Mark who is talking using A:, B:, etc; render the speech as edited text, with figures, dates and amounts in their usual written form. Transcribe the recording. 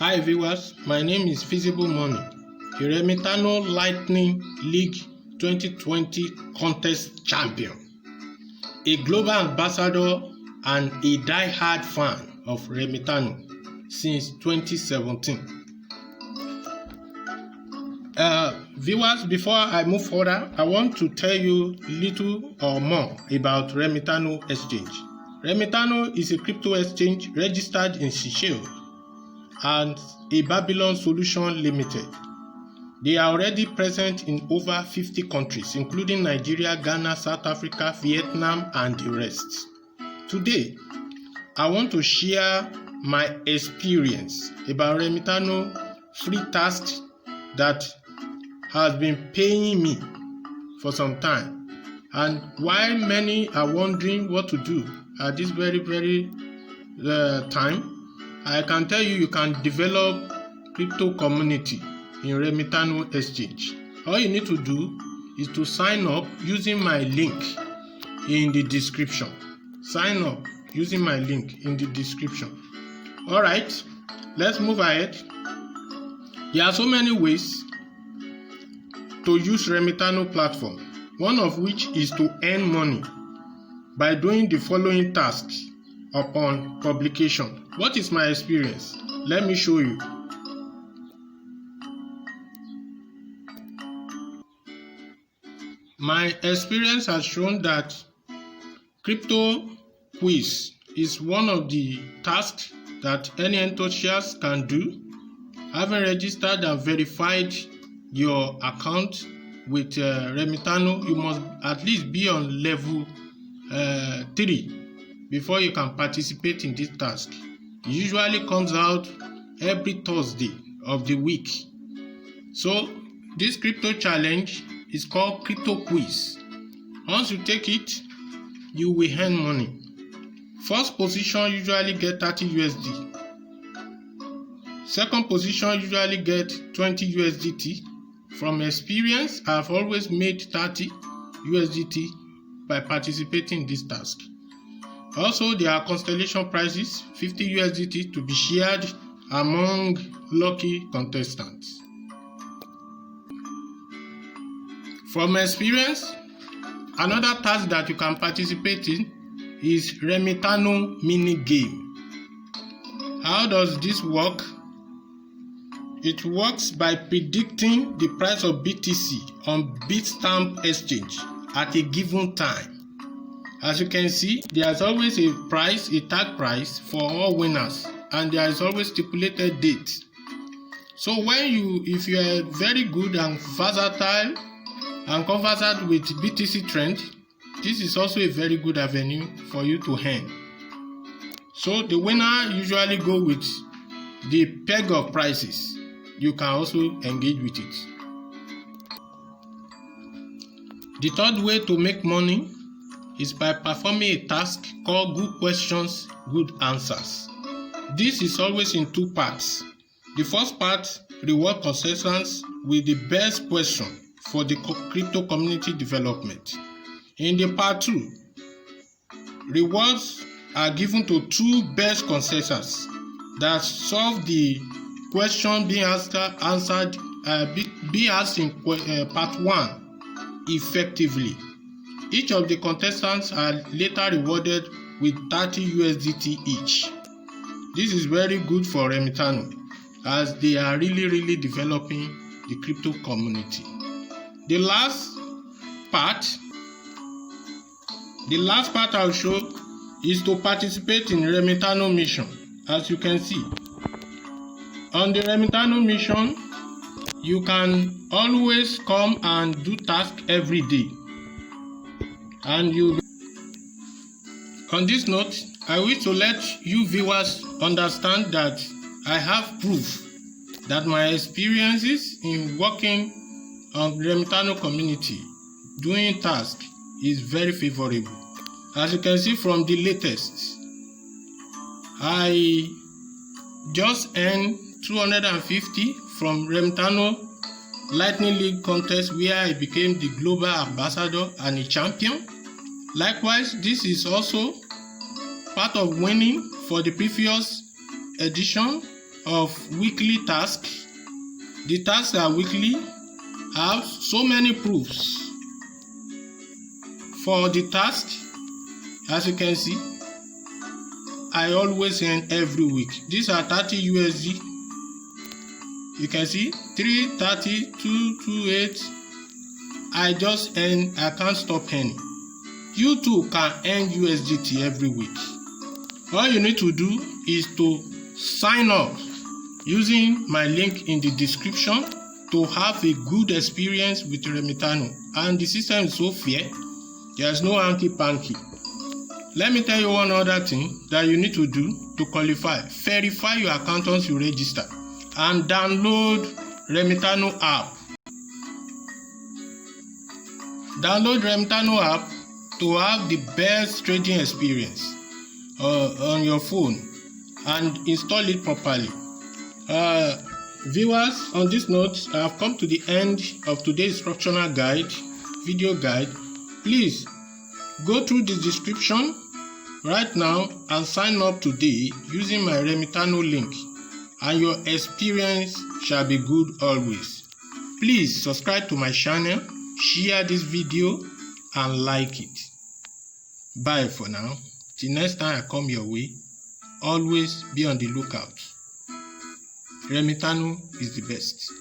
A: Hi viewers, my name is Feasible Money, a Remitano Lightning League 2020 contest champion, a global ambassador and a die-hard fan of Remitano since 2017. Viewers, before I move further, I want to tell you little or more about Remitano Exchange. Remitano is a crypto exchange registered in Seychelles and a Babylon Solution Limited. They are already present in over 50 countries, including Nigeria, Ghana, South Africa, Vietnam, and the rest. Today, I want to share my experience about Remitano free tasks that has been paying me for some time, and why many are wondering what to do at this very time. I can tell you can develop crypto community in Remitano Exchange. All you need to do is to sign up using my link in the description. Sign up using my link in the description. Alright, let's move ahead. There are so many ways to use Remitano platform, one of which is to earn money by doing the following tasks upon publication. What is my experience? Let me show you. My experience has shown that crypto quiz is one of the tasks that any enthusiast can do. Having registered and verified your account with Remitano, you must at least be on level 3 before you can participate in this task. It usually comes out every Thursday of the week. So this crypto challenge is called Crypto Quiz. Once you take it, you will earn money. First position usually get 30 USD. Second position usually get 20 USDT. From experience, I've always made 30 USDT by participating in this task. Also, there are constellation prizes, 50 USDT, to be shared among lucky contestants. From experience, another task that you can participate in is Remitano mini game. How does this work? It works by predicting the price of BTC on Bitstamp exchange at a given time. As you can see, there is always a price, a tag price for all winners, and there is always stipulated date. So if you are very good and versatile and conversant with BTC trend, this is also a very good avenue for you to earn. So the winner usually go with the peg of prices. You can also engage with it. The third way to make money is by performing a task called Good Questions, Good Answers. This is always in two parts. The first part, reward contestants with the best question for the crypto community development. In the part 2, rewards are given to two best contestants that solve the question being asked in part 1 effectively. Each of the contestants are later rewarded with 30 USDT each. This is very good for Remitano as they are really developing the crypto community. The last part I'll show is to participate in Remitano mission. As you can see, on the Remitano mission, you can always come and do tasks every day. And on this note, I wish to let you viewers understand that I have proof that my experiences in working on Remitano community doing tasks is very favorable. As you can see from the latest, I just earned 250 from Remitano Lightning League contest, where I became the global ambassador and a champion. Likewise, this is also part of winning for the previous edition of weekly tasks. The tasks are weekly. I have so many proofs for the task. As you can see, I always earn every week. These are 30 USD. You can see 330, 228. I just earn. I can't stop earning. You too can earn USDT every week. All you need to do is to sign up using my link in the description to have a good experience with Remitano. And the system is so fair. There's no hanky-panky. Let me tell you one other thing that you need to do to qualify. Verify your account once you register and download Remitano app. Download Remitano app to have the best trading experience on your phone and install it properly. Viewers, on this note, I have come to the end of today's instructional guide, video guide. Please go through the description right now and sign up today using my Remitano link, and your experience shall be good always. Please subscribe to my channel, share this video and like it. Bye for now. Till next time I come your way, always be on the lookout. Remitano is the best.